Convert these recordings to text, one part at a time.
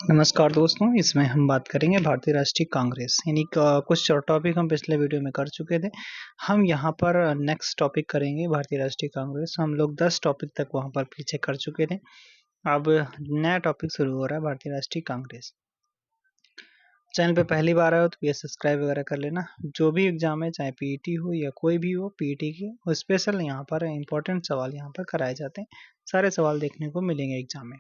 नमस्कार दोस्तों, इसमें हम बात करेंगे भारतीय राष्ट्रीय कांग्रेस यानी कुछ टॉपिक हम पिछले वीडियो में कर चुके थे। हम यहाँ पर नेक्स्ट टॉपिक करेंगे भारतीय राष्ट्रीय कांग्रेस। हम लोग 10 टॉपिक तक वहाँ पर पीछे कर चुके थे। अब नया टॉपिक शुरू हो रहा है भारतीय राष्ट्रीय कांग्रेस। चैनल पे पहली बार आए हो तो ये सब्सक्राइब वगैरह कर लेना। जो भी एग्जाम है, चाहे पीईटी हो या कोई भी हो, पीईटी की और स्पेशल यहाँ पर इंपॉर्टेंट सवाल यहाँ पर कराए जाते हैं। सारे सवाल देखने को मिलेंगे एग्जाम में।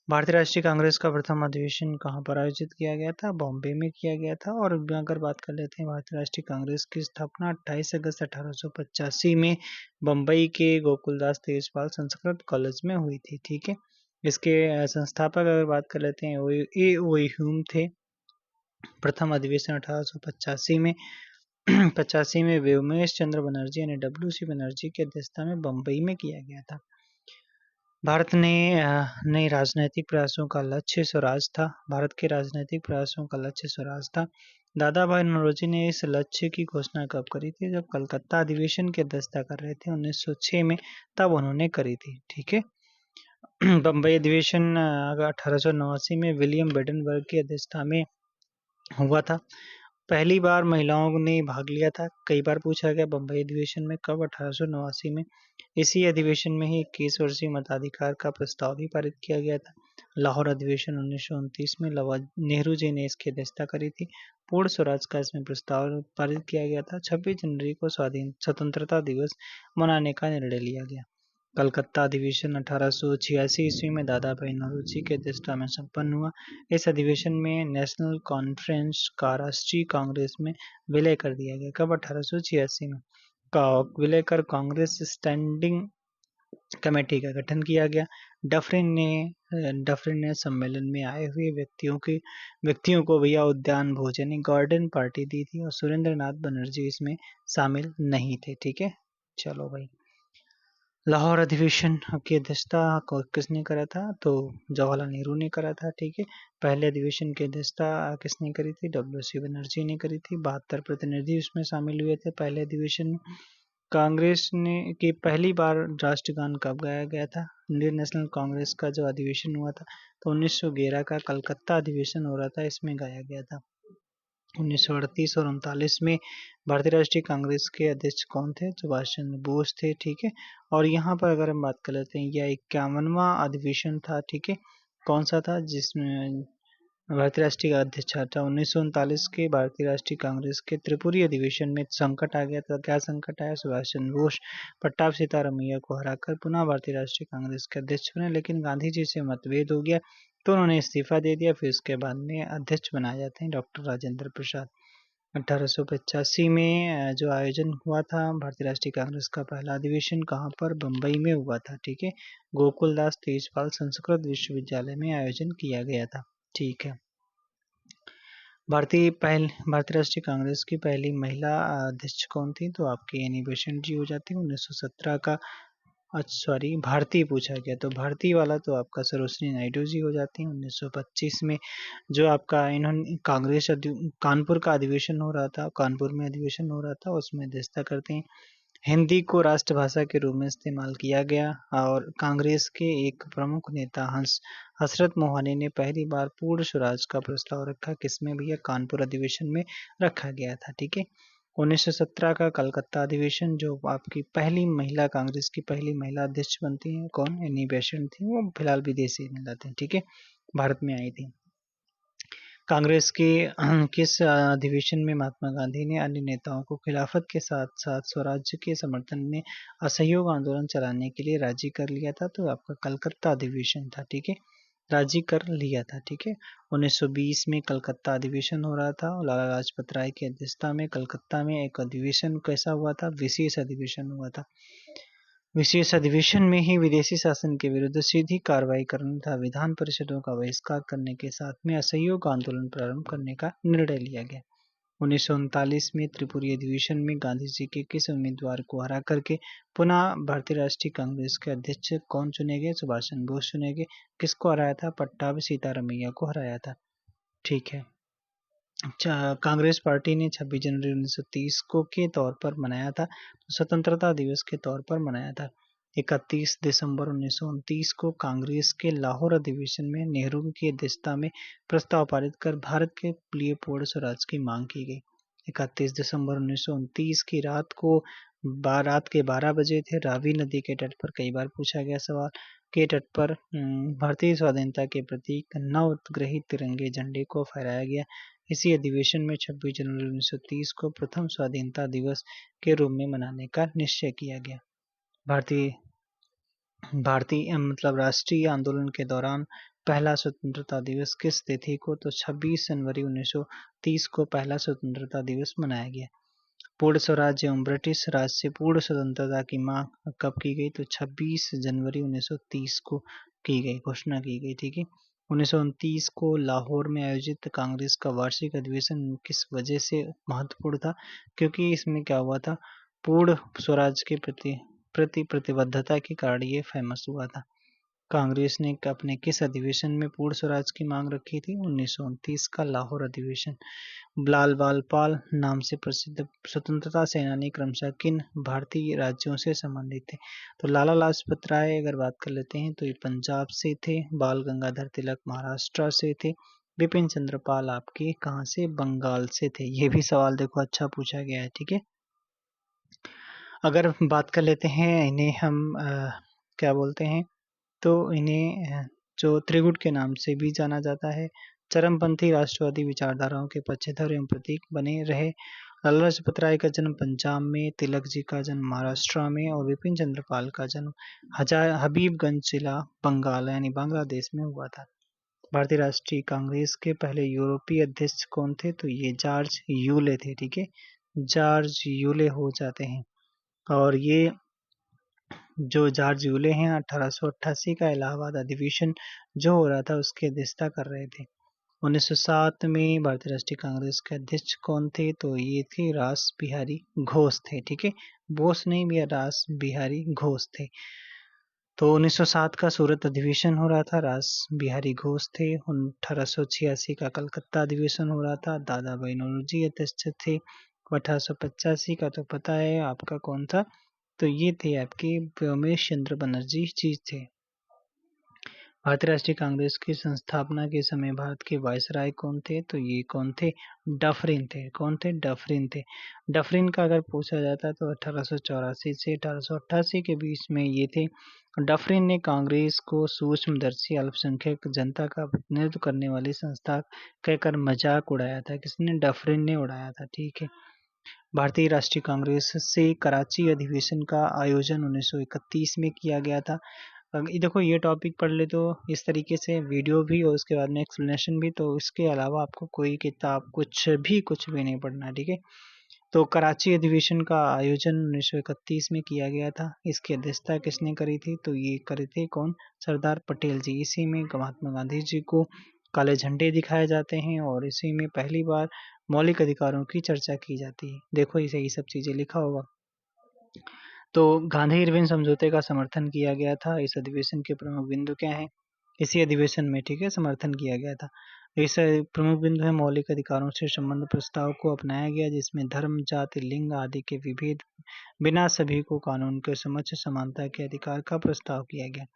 भारतीय राष्ट्रीय कांग्रेस का प्रथम अधिवेशन कहाँ पर आयोजित किया गया था? बॉम्बे में किया गया था। और अगर बात कर लेते हैं भारतीय राष्ट्रीय कांग्रेस की स्थापना 28 अगस्त 1885 में बम्बई के गोकुलदास तेजपाल संस्कृत कॉलेज में हुई थी। ठीक है, इसके संस्थापक अगर बात कर लेते हैं ए ओ ह्यूम थे। प्रथम अधिवेशन 1885 में 85 में व्योमेश चंद्र बनर्जी यानी डब्ल्यू.सी. बनर्जी की अध्यक्षता में बम्बई में किया गया था। भारत ने नए राजनीतिक प्रयासों का लक्ष्य स्वराज था। भारत के राजनीतिक प्रयासों का लक्ष्य स्वराज था। दादा भाई नौरोजी ने इस लक्ष्य की घोषणा कब करी थी? जब कलकत्ता अधिवेशन की अध्यक्षता कर रहे थे 1906 में, तब उन्होंने करी थी। ठीक है, बम्बई अधिवेशन 1889 में विलियम बेडनबर्ग की अध्यक्षता में हुआ था। पहली बार महिलाओं ने भाग लिया था। कई बार पूछा गया बम्बई अधिवेशन में कब? 1889 में। इसी अधिवेशन में ही 21 वर्षीय मताधिकार का प्रस्ताव भी पारित किया गया था। लाहौर अधिवेशन 1929 में नेहरू जी ने इसकी अध्यक्षता करी थी। पूर्ण स्वराज का इसमें प्रस्ताव पारित किया गया था। 26 जनवरी को स्वतंत्रता दिवस मनाने का निर्णय लिया गया। कलकत्ता अधिवेशन 1886 ईस्वी में दादा भाई नौरोजी की अध्यक्षता में संपन्न हुआ। इस अधिवेशन में नेशनल कॉन्फ्रेंस का राष्ट्रीय कांग्रेस में विलय कर दिया गया। कब? 1886 में। विलय कर कांग्रेस स्टैंडिंग कमेटी का गठन किया गया। डफरिन ने सम्मेलन में आए हुए व्यक्तियों को भैया उद्यान भोज यानी गार्डन पार्टी दी थी और सुरेंद्र नाथ बनर्जी इसमें शामिल नहीं थे। ठीक है, चलो भाई। लाहौर अधिवेशन की अध्यक्षता किसने करा था? तो जवाहरलाल नेहरू ने करा था। ठीक है, पहले अधिवेशन की अध्यक्षता किसने करी थी? डब्ल्यू.सी. बनर्जी ने करी थी। 72 प्रतिनिधि उसमें शामिल हुए थे पहले अधिवेशन में। कांग्रेस ने की पहली बार राष्ट्रगान कब गाया गया था? इंडियन नेशनल कांग्रेस का जो अधिवेशन हुआ था तो 1911 का कलकत्ता अधिवेशन हो रहा था, इसमें गाया गया था। 1938 और 39 में भारतीय राष्ट्रीय कांग्रेस के अध्यक्ष कौन थे? सुभाष चंद्र बोस थे। ठीक है, और यहाँ पर अगर हम बात कर लेते हैं, यह 51वां अधिवेशन था। ठीक है, कौन सा था जिसमें भारतीय राष्ट्रीय अध्यक्ष था? 1939 के भारतीय राष्ट्रीय कांग्रेस के त्रिपुरी अधिवेशन में संकट आ गया था। क्या संकट आया? सुभाष चंद्र बोस पट्टाभ सीतारामैया को हराकर पुनः भारतीय राष्ट्रीय कांग्रेस के अध्यक्ष बने, लेकिन गांधी जी से मतभेद हो गया तो उन्होंने इस्तीफा दे दिया। फिर उसके बाद में अध्यक्ष बनाए जाते हैं डॉक्टर राजेंद्र प्रसाद। 1885 में जो आयोजन हुआ था भारतीय राष्ट्रीय कांग्रेस का पहला अधिवेशन कहाँ पर? बम्बई में हुआ था। ठीक है, गोकुलदास तेजपाल संस्कृत विश्वविद्यालय में आयोजन किया गया था। ठीक है, भारतीय राष्ट्रीय कांग्रेस की पहली महिला अध्यक्ष कौन थी? तो आपके एनी बेसेंट जी हो जाती है। 1917 का सॉरी भारतीय पूछा गया तो भारतीय वाला तो आपका सरोजिनी नायडू जी हो जाती हैं। 1925 में जो आपका इन्होंने कानपुर का अधिवेशन हो रहा था, कानपुर में अधिवेशन हो रहा था, उसमें अध्यक्षता करते हैं। हिंदी को राष्ट्रभाषा के रूप में इस्तेमाल किया गया और कांग्रेस के एक प्रमुख नेता हसरत मोहानी ने पहली बार पूर्ण स्वराज का प्रस्ताव रखा। किसमें भैया? कानपुर अधिवेशन में रखा गया था। ठीक है, 1917 का कलकत्ता अधिवेशन जो आपकी कांग्रेस की पहली महिला अध्यक्ष बनती हैं, कौन? एनी बेसेंट थी। वो फिलहाल विदेशी महिला थी। ठीक है, भारत में आई थी। कांग्रेस के किस अधिवेशन में महात्मा गांधी ने अन्य नेताओं को खिलाफत के साथ साथ स्वराज्य के समर्थन में असहयोग आंदोलन चलाने के लिए राजी कर लिया था? तो आपका कलकत्ता अधिवेशन था। ठीक है, राजी कर लिया था। ठीक है, 1920 में कलकत्ता अधिवेशन हो रहा था। लाला लाजपत राय की अध्यक्षता में कलकत्ता में एक अधिवेशन कैसा हुआ था? विशेष अधिवेशन हुआ था। विशेष अधिवेशन में ही विदेशी शासन के विरुद्ध सीधी कार्रवाई करना तथा विधान परिषदों का बहिष्कार करने के साथ में असहयोग आंदोलन प्रारंभ करने का निर्णय लिया गया। 1939 में त्रिपुरी अधिवेशन में गांधी जी के किस उम्मीदवार को हरा करके पुनः भारतीय राष्ट्रीय कांग्रेस के अध्यक्ष कौन चुने गए? सुभाष चंद्र बोस चुने गए। किसको हराया था? पट्टाभी सीतारामैया को हराया था। ठीक है, कांग्रेस पार्टी ने 26 जनवरी 1930 को के तौर पर मनाया था, स्वतंत्रता दिवस के तौर पर मनाया था। 31 दिसंबर 1929 को कांग्रेस के लाहौर अधिवेशन में नेहरू की अध्यक्षता में प्रस्ताव पारित कर भारत के लिए पूर्ण स्वराज की मांग की गई। 31 दिसंबर 1929 की रात के 12 बजे थे। रावी नदी के तट पर कई बार पूछा गया सवाल के तट पर भारतीय स्वाधीनता के प्रतीक नवग्रहित तिरंगे झंडे को फहराया गया। इसी अधिवेशन में 26 जनवरी 1930 को प्रथम स्वाधीनता दिवस के रूप में मनाने का निश्चय किया गया। भारतीय राष्ट्रीय आंदोलन के दौरान पहला स्वतंत्रता दिवस किस तिथि को? तो 26 जनवरी 1930 को पहला स्वतंत्रता दिवस मनाया गया। पूर्ण स्वराज एवं ब्रिटिश राज से पूर्ण स्वतंत्रता की मांग कब की गई? तो 26 जनवरी 1930 को की गई, घोषणा की गई। ठीक है। 1929 को लाहौर में आयोजित कांग्रेस का वार्षिक अधिवेशन किस वजह से महत्वपूर्ण था? क्योंकि इसमें क्या हुआ था, पूर्ण स्वराज के प्रति प्रतिबद्धता के कारण ये फेमस हुआ था। कांग्रेस ने अपने किस अधिवेशन में पूर्ण स्वराज की मांग रखी थी? 1929 का लाहौर अधिवेशन। लाल बाल पाल नाम से प्रसिद्ध स्वतंत्रता सेनानी क्रमशः किन भारतीय राज्यों से संबंधित थे? तो लाला लाजपत राय अगर बात कर लेते हैं तो ये पंजाब से थे। बाल गंगाधर तिलक महाराष्ट्र से थे। बिपिन चंद्र पाल आपके कहाँ से? बंगाल से थे। ये भी सवाल देखो अच्छा पूछा गया है। ठीक है। अगर बात कर लेते हैं इन्हें हम क्या बोलते हैं, तो इन्हें जो त्रिगुट के नाम से भी जाना जाता है। चरमपंथी राष्ट्रवादी विचारधाराओं के पक्षधर एवं प्रतीक बने रहे। लाला लाजपत राय का जन्म पंजाब में, तिलक जी का जन्म महाराष्ट्र में और बिपिन चंद्र पाल का जन्म हबीबगंज जिला बंगाल यानी बांग्लादेश में हुआ था। भारतीय राष्ट्रीय कांग्रेस के पहले यूरोपीय अध्यक्ष कौन थे? तो ये जॉर्ज यूले थे। ठीक है, जॉर्ज यूले हो जाते हैं। और ये जो जॉर्ज यूले हैं 1888 का इलाहाबाद अधिवेशन जो हो रहा था उसकी अध्यक्षता कर रहे थे। 1907 में भारतीय राष्ट्रीय कांग्रेस के अध्यक्ष कौन थे? तो ये थे रास बिहारी घोष थे। ठीक है, बोस नहीं भी, रास बिहारी घोष थे। तो 1907 का सूरत अधिवेशन हो रहा था, रास बिहारी घोष थे। 1886 का कलकत्ता अधिवेशन हो रहा था, दादा भाई नौरोजी अध्यक्ष थे। 1885 का तो पता है आपका कौन था, तो ये थे आपके व्योमेश चंद्र बनर्जी जी थे। भारतीय राष्ट्रीय कांग्रेस की संस्थापना के समय भारत के वायसराय कौन थे? तो ये कौन थे? डफरिन थे। कौन थे? डफरिन थे। डफरिन का अगर पूछा जाता तो 1884 से 1888 के बीच में ये थे। डफरिन ने कांग्रेस को सूक्ष्मदर्शी अल्पसंख्यक जनता का प्रतिनिधित्व करने वाली संस्था कहकर मजाक उड़ाया था। किसने? डफरिन ने उड़ाया था। ठीक है। भारतीय राष्ट्रीय कांग्रेस से कराची अधिवेशन का आयोजन 1931 में किया गया था। देखो ये टॉपिक पढ़ ले तो इस तरीके से वीडियो भी और उसके बाद में एक्सप्लेनेशन भी, तो इसके अलावा आपको कोई किताब कुछ भी नहीं पढ़ना। ठीक है। तो कराची अधिवेशन का आयोजन 1931 में किया गया था। इसकी अध्यक्षता किसने करी थी? तो ये करे थे कौन? सरदार पटेल जी। इसी में महात्मा गांधी जी को काले झंडे दिखाए जाते हैं और इसी में पहली बार मौलिक अधिकारों की चर्चा की जाती है। देखो इसे ये सब चीजें लिखा होगा। तो गांधी इरविन समझौते का समर्थन किया गया था। इस अधिवेशन के प्रमुख बिंदु क्या हैं? इसी अधिवेशन में, ठीक है, समर्थन किया गया था। इस प्रमुख बिंदु है मौलिक अधिकारों से संबंध प्रस्ताव को अपनाया गया, जिसमें धर्म, जाति, लिंग आदि के विभेद बिना सभी को कानून के समक्ष समानता के अधिकार का प्रस्ताव किया गया।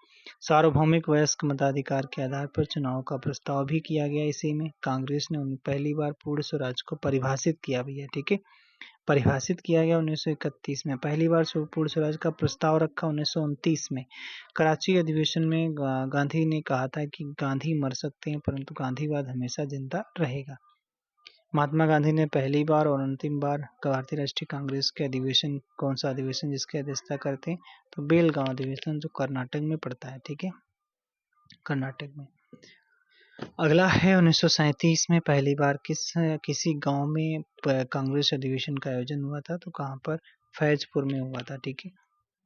सार्वभौमिक वयस्क मताधिकार के आधार पर चुनाव का प्रस्ताव भी किया गया। इसी में कांग्रेस ने पहली बार पूर्ण स्वराज को परिभाषित किया भैया। ठीक है, परिभाषित किया गया 1931 में। पहली बार पूर्ण स्वराज का प्रस्ताव रखा 1929 में। कराची अधिवेशन में गांधी ने कहा था कि गांधी मर सकते हैं परंतु गांधीवाद हमेशा जिंदा रहेगा। महात्मा गांधी ने पहली बार और अंतिम बार भारतीय राष्ट्रीय कांग्रेस के अधिवेशन, कौन सा अधिवेशन जिसकी अध्यक्षता करते हैं? तो बेलगांव अधिवेशन, जो कर्नाटक में पड़ता है। ठीक है, कर्नाटक में। अगला है 1937 में पहली बार किसी गांव में कांग्रेस अधिवेशन का आयोजन हुआ था, तो कहाँ पर? फैजपुर में हुआ था। ठीक है,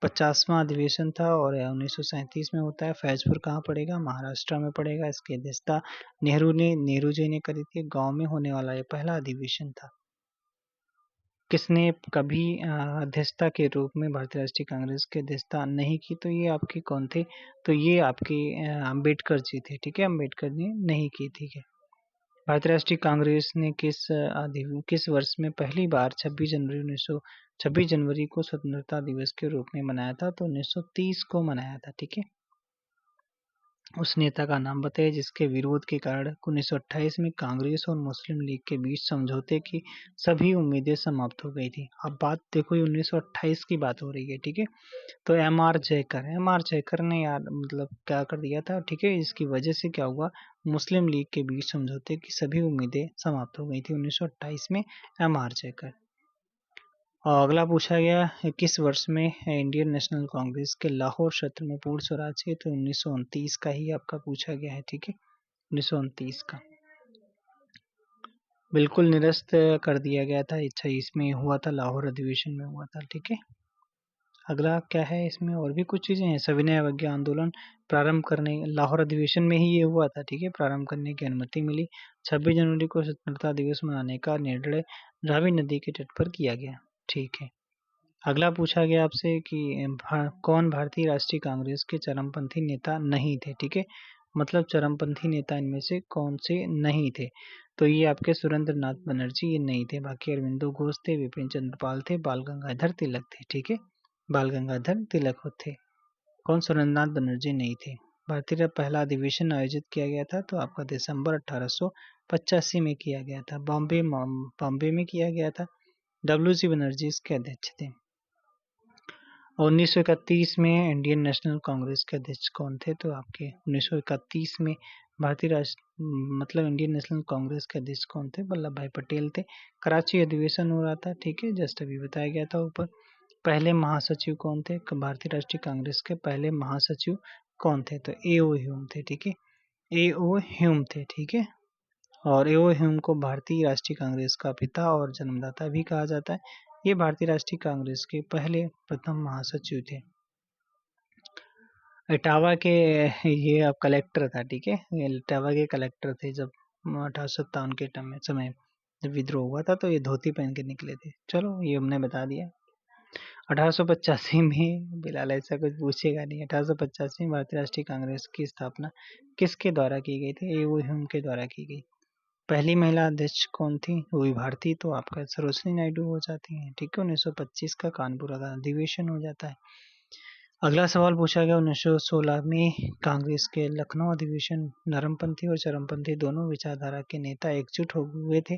50वां अधिवेशन था और 1937 में होता है। फैजपुर कहाँ पड़ेगा? महाराष्ट्र में पड़ेगा। इसकी अध्यक्षता नेहरू जी ने करी थी। गांव में होने वाला ये पहला अधिवेशन था। किसने कभी अध्यक्षता के रूप में भारतीय राष्ट्रीय कांग्रेस की अध्यक्षता नहीं की? तो ये आपके कौन थे? तो ये आपके अम्बेडकर जी थे। ठीक है, अम्बेडकर ने नहीं की। ठीक है, भारतीय राष्ट्रीय कांग्रेस ने किस वर्ष में पहली बार 26 जनवरी को स्वतंत्रता दिवस के रूप में मनाया था? तो 1930 को मनाया था। ठीक है, उस नेता का नाम बताइए जिसके विरोध के कारण 1928 में कांग्रेस और मुस्लिम लीग के बीच समझौते की सभी उम्मीदें समाप्त हो गई थी। अब बात देखो, 1928 की बात हो रही है। ठीक है, तो एम आर जयकर ने यार मतलब क्या कर दिया था। ठीक है, इसकी वजह से क्या हुआ, मुस्लिम लीग के बीच समझौते की सभी उम्मीदें समाप्त हो गई थी 1928 में, एम आर जयकर। और अगला पूछा गया किस वर्ष में इंडियन नेशनल कांग्रेस के लाहौर क्षेत्र में पूर्ण स्वराज है? तो 1929 का ही आपका पूछा गया है। ठीक है, 1929 का बिल्कुल निरस्त कर दिया गया था। अच्छा, इसमें हुआ था, लाहौर अधिवेशन में हुआ था। ठीक है, अगला क्या है, इसमें और भी कुछ चीजें हैं। सविनय अवज्ञा आंदोलन प्रारंभ करने, लाहौर अधिवेशन में ही ये हुआ था। ठीक है, प्रारंभ करने की अनुमति मिली। 26 जनवरी को स्वतंत्रता दिवस मनाने का निर्णय रावी नदी के तट पर किया गया। ठीक है, अगला पूछा गया आपसे कि कौन भारतीय राष्ट्रीय कांग्रेस के चरमपंथी नेता नहीं थे? ठीक है, मतलब चरमपंथी नेता इनमें से कौन से नहीं थे? तो ये आपके सुरेंद्र नाथ बनर्जी ये नहीं थे। बाकी अरविंदो घोष थे, विपिन चंद्र पाल थे, बाल गंगाधर तिलक थे। ठीक है, बाल गंगाधर तिलक थे। कौन, सुरेंद्र नाथ बनर्जी नहीं थे। भारतीय का पहला अधिवेशन आयोजित किया गया था तो आपका दिसंबर 1885 में किया गया था, बॉम्बे में किया गया था। डब्ल्यू सी बनर्जी इसके अध्यक्ष थे। 1931 में इंडियन नेशनल कांग्रेस के अध्यक्ष कौन थे? तो आपके 1931 में भारतीय राष्ट्र मतलब इंडियन नेशनल कांग्रेस के अध्यक्ष कौन थे? वल्लभ भाई पटेल थे। कराची अधिवेशन हो रहा था। ठीक है, जस्ट अभी बताया गया था ऊपर। पहले महासचिव कौन थे? भारतीय राष्ट्रीय कांग्रेस के पहले महासचिव कौन थे? तो ए.ओ. ह्यूम थे। ठीक है, ए.ओ. ह्यूम थे। ठीक है, और ए.ओ. ह्यूम को भारतीय राष्ट्रीय कांग्रेस का पिता और जन्मदाता भी कहा जाता है। ये भारतीय राष्ट्रीय कांग्रेस के पहले प्रथम महासचिव थे। इटावा के ये अब कलेक्टर था। ठीक है, ये इटावा के कलेक्टर थे जब 1857 के समय जब विद्रोह हुआ था तो ये धोती पहन के निकले थे। चलो, ये हमने बता दिया। 1885 में बिलाल ऐसा कुछ पूछेगा नहीं। 1885 में भारतीय राष्ट्रीय कांग्रेस की स्थापना किसके द्वारा की गई थी? ए.ओ. ह्यूम के द्वारा की गई। पहली महिला अध्यक्ष कौन थी? वो भी भारतीय, तो आपका सरोजिनी नायडू हो जाती हैं। ठीक है, 1925 का कानपुर अधिवेशन हो जाता है। अगला सवाल पूछा गया 1916 में कांग्रेस के लखनऊ अधिवेशन नरमपंथी और चरमपंथी दोनों विचारधारा के नेता एकजुट हो हुए थे।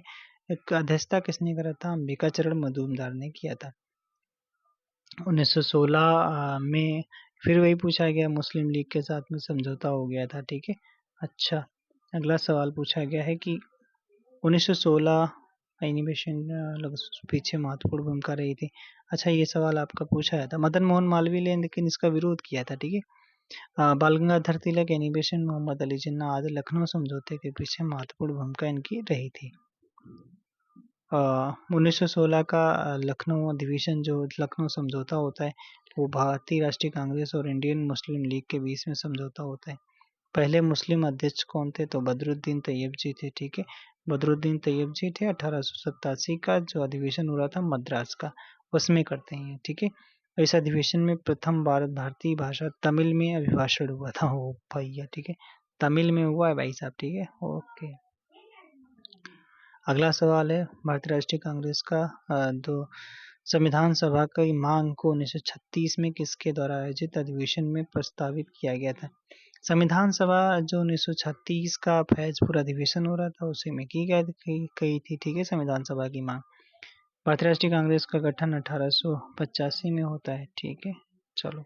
अध्यक्षता किसने करा था? अंबिका चरण मजूमदार ने किया था 1916 में। फिर वही पूछा गया, मुस्लिम लीग के साथ में समझौता हो गया था। ठीक है, अच्छा, अगला सवाल पूछा गया है कि 1916 एनिमेशन पीछे महत्वपूर्ण भूमिका रही थी। अच्छा, ये सवाल आपका पूछा गया था। मदन मोहन मालवीय ने लेकिन इसका विरोध किया था। ठीक है, बाल गंगाधर तिलक, एनिमेशन, मोहम्मद अली जिन्ना आदि लखनऊ समझौते के पीछे महत्वपूर्ण भूमिका इनकी रही थी। 1916 का लखनऊ अधिवेशन जो लखनऊ समझौता होता है वो भारतीय राष्ट्रीय कांग्रेस और इंडियन मुस्लिम लीग के बीच में समझौता होता है। पहले मुस्लिम अध्यक्ष कौन थे? तो बदरुद्दीन तैयब जी थे। ठीक है, बदरुद्दीन तैयब जी थे। 1887 का जो अधिवेशन हो रहा था मद्रास का, उसमें करते हैं। ठीक है, इस अधिवेशन में प्रथम बार भारतीय भाषा तमिल में अभिभाषण हुआ था। ओ भैया, ठीक है, तमिल में हुआ है भाई साहब। ठीक है, ओके। अगला सवाल है भारतीय राष्ट्रीय कांग्रेस का दो संविधान सभा की मांग को 1936 में किसके द्वारा आयोजित अधिवेशन में प्रस्तावित किया गया था? संविधान सभा जो 1936 का फैजपुर अधिवेशन हो रहा था उसी में की गई थी। ठीक है, संविधान सभा की मांग। भारतीय राष्ट्रीय कांग्रेस का गठन 1885 में होता है। ठीक है, चलो,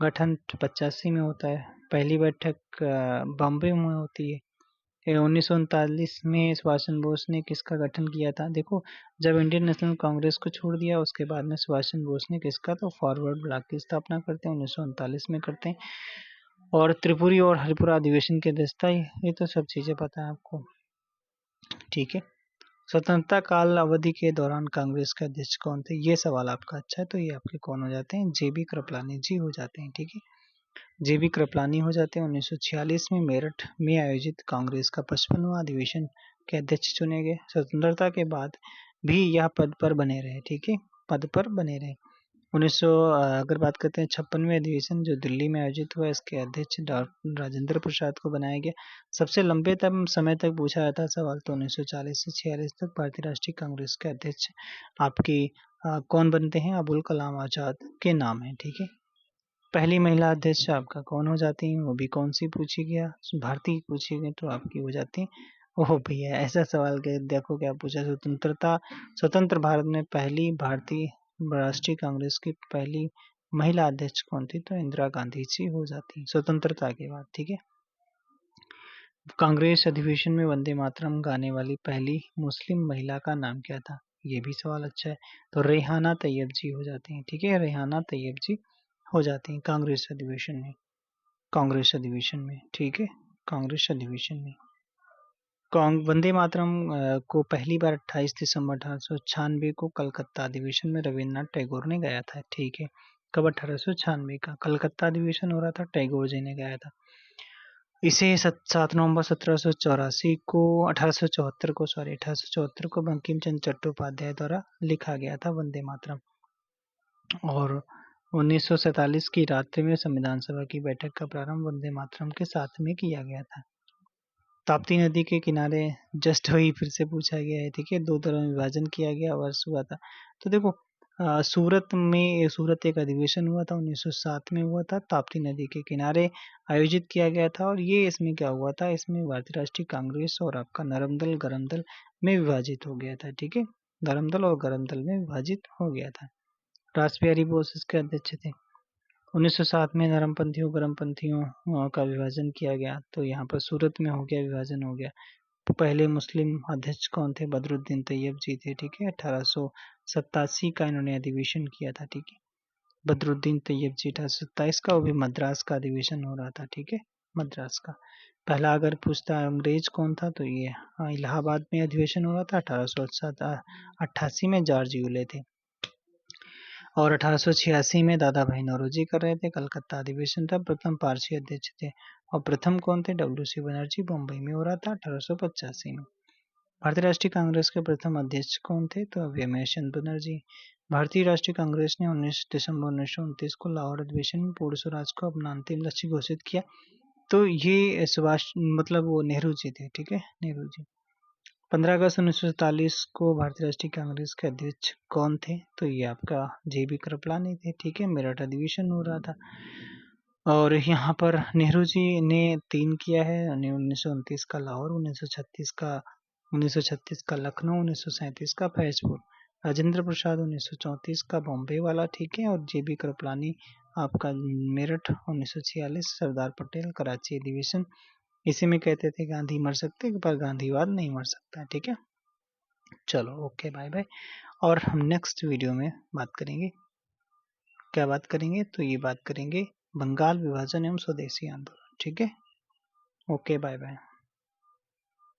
गठन 85 में होता है। पहली बैठक बॉम्बे में होती है। 1939 में सुभाष चंद्र बोस ने किसका गठन किया था? देखो, जब इंडियन नेशनल कांग्रेस को छोड़ दिया उसके बाद में सुभाष चंद्र बोस ने किसका, तो फॉरवर्ड ब्लॉक की स्थापना करते हैं, 1939 में करते हैं। और त्रिपुरी और हरिपुरा अधिवेशन की अध्यक्षता, ये तो सब चीजें पता है आपको। ठीक है, स्वतंत्रता काल अवधि के दौरान कांग्रेस के अध्यक्ष कौन थे? ये सवाल आपका अच्छा है, तो ये आपके कौन हो जाते हैं? जे.बी. कृपलानी जी हो जाते हैं। ठीक है, जे.बी. कृपलानी हो जाते हैं। 1946 में मेरठ में आयोजित कांग्रेस का 55वां अधिवेशन के अध्यक्ष चुने गए। स्वतंत्रता के बाद भी यह पद पर बने रहे। ठीक है, पद पर बने रहे। अगर बात करते हैं 56वें अधिवेशन जो दिल्ली में आयोजित हुआ, इसके अध्यक्ष डॉक्टर राजेंद्र प्रसाद को बनाया गया। सबसे लंबे समय तक पूछा जाता सवाल तो 1940 से 46 तक भारतीय राष्ट्रीय कांग्रेस के अध्यक्ष आपकी कौन बनते हैं? अबुल कलाम आजाद के नाम है, ठीक है। पहली महिला अध्यक्ष आपका कौन हो जाती हैं? वो भी कौन सी पूछी गया? भारतीय पूछी गई तो आपकी हो जाती है। ओह भैया, ऐसा सवाल के देखो क्या पूछा। स्वतंत्र भारत में पहली भारतीय राष्ट्रीय कांग्रेस की पहली महिला अध्यक्ष कौन थी? तो इंदिरा गांधी जी हो जाती है स्वतंत्रता के बाद, ठीक है। कांग्रेस अधिवेशन में वंदे मातरम गाने वाली पहली मुस्लिम महिला का नाम क्या था? ये भी सवाल अच्छा है। तो रेहाना तैयब जी हो जाती हैं, ठीक है। रेहाना तैयब जी हो जाती हैं कांग्रेस अधिवेशन में, ठीक है। कांग्रेस अधिवेशन में वंदे मातरम को पहली बार 28 दिसंबर 1896 को कलकत्ता अधिवेशन में रविन्द्रनाथ टैगोर ने गाया था, ठीक है। कब? 1896 का कलकत्ता अधिवेशन हो रहा था, टैगोर जी ने गाया था इसे। 7 नवंबर 1784 को 1874 को बंकिम चंद्र चट्टोपाध्याय द्वारा लिखा गया था वंदे मातरम। और 1947 की रात्रि में संविधान सभा की बैठक का प्रारंभ वंदे मातरम के साथ में किया गया था। ताप्ती नदी के किनारे जस्ट वही फिर से पूछा गया है, ठीक है। 2 तरह में विभाजन किया गया, वर्ष हुआ था। तो देखो सूरत एक अधिवेशन हुआ था 1907 में हुआ था, ताप्ती नदी के किनारे आयोजित किया गया था। और ये इसमें क्या हुआ था? इसमें भारतीय राष्ट्रीय कांग्रेस और आपका नरम दल गरम दल में विभाजित हो गया था, ठीक है। नरम दल और गरम दल में विभाजित हो गया था। रास बिहारी बोस इसके अध्यक्ष थे। 1907 में नरमपंथियों गरमपंथियों का विभाजन किया गया, तो यहाँ पर सूरत में हो गया, विभाजन हो गया। तो पहले मुस्लिम अध्यक्ष कौन थे? बदरुद्दीन तैयब जी थे, ठीक है। 1887 का इन्होंने अधिवेशन किया था, ठीक है। बदरुद्दीन तैयब जी 1827 का, वो भी मद्रास का अधिवेशन हो रहा था, ठीक है। मद्रास का पहला अगर पूछता है अंग्रेज कौन था, तो ये इलाहाबाद में अधिवेशन हो रहा था 1888 में जॉर्ज यूले थे। और 1886 में दादा भाई नौरोजी कर रहे थे। कलकत्ता अधिवेशन था, प्रथम पारसी अध्यक्ष थे। और प्रथम कौन थे? डब्ल्यू.सी. बनर्जी, बम्बई में हो रहा था 1885 में। भारतीय राष्ट्रीय कांग्रेस के प्रथम अध्यक्ष कौन थे? तो रमेश चंद्र बनर्जी। भारतीय राष्ट्रीय कांग्रेस ने 19 दिसंबर 1929 को लाहौर अधिवेशन में पूर्ण स्वराज को अपना अंतिम लक्ष्य घोषित किया। तो ये सुभाष मतलब वो नेहरू जी थे, ठीक है, नेहरू जी। 15 अगस्त 1947 को भारतीय राष्ट्रीय कांग्रेस के अध्यक्ष कौन थे? तो ये आपका जे.बी. कृपलानी थे, ठीक है। मेरठ अधिवेशन हो रहा था। और यहाँ पर नेहरू जी ने 3 किया है, 1929 का लाहौर, 1936 का लखनऊ, 1937 का फैजपुर। राजेंद्र प्रसाद 1934 का बॉम्बे वाला, ठीक है। और जे.बी. कृपलानी आपका मेरठ 1946, सरदार पटेल कराची अधिवेशन। इसी में कहते थे गांधी मर सकते पर गांधीवाद नहीं मर सकता, ठीक है। चलो ओके, बाय बाय। और हम नेक्स्ट वीडियो में बात करेंगे, क्या बात करेंगे? तो ये बात करेंगे बंगाल विभाजन एवं स्वदेशी आंदोलन, ठीक है। Okay, bye bye.